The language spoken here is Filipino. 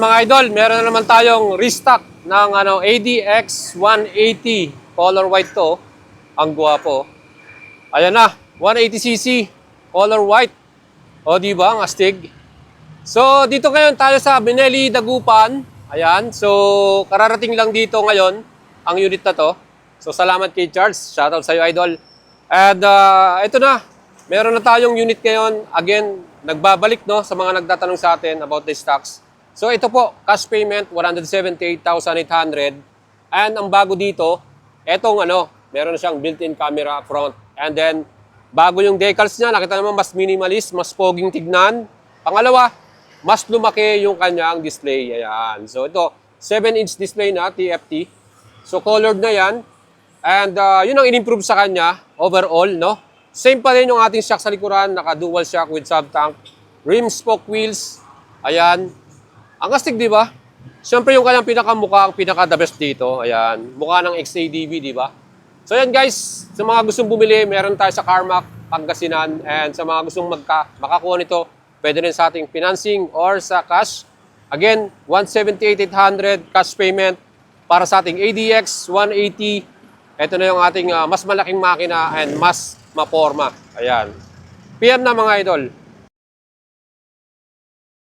Mga idol, meron na naman tayong restock ng ADX 180 color white to. Ang gwapo. Ayan na, 180cc color white. O di ba, ang astig. So dito ngayon tayo sa Bineli, Dagupan. Ayan, so kararating lang dito ngayon ang unit na to. So salamat kay Charles, shoutout sa iyo idol. And ito na, meron na tayong unit ngayon. Again, nagbabalik no sa mga nagtatanong sa atin about the stocks. So ito po, cash payment 178,800. And ang bago dito, etong meron na siyang built-in camera front. And then bago yung decals niya, nakita naman mas minimalist, mas poging tignan. Pangalawa, mas lumaki yung kanyang display. Ayan. So ito, 7-inch display na TFT. So colored na yan. And yun ang in-improve sa kanya overall, no? Same pa rin yung ating shock sa likuran, naka dual shock with sub-tank. Rim spoke wheels. Ayan. Ang astig, di ba? Siyempre yung kanyang pinakamukha, ang pinaka-the best dito. Ayan. Mukha ng XADV, di ba? So yan guys, sa mga gustong bumili, meron tayo sa Carmack, Pangasinan. And sa mga gustong makakuha nito, pwede rin sa ating financing or sa cash. Again, 178,800 cash payment para sa ating ADX 180. Ito na yung ating mas malaking makina and mas maporma. Ayan. PM na mga idol.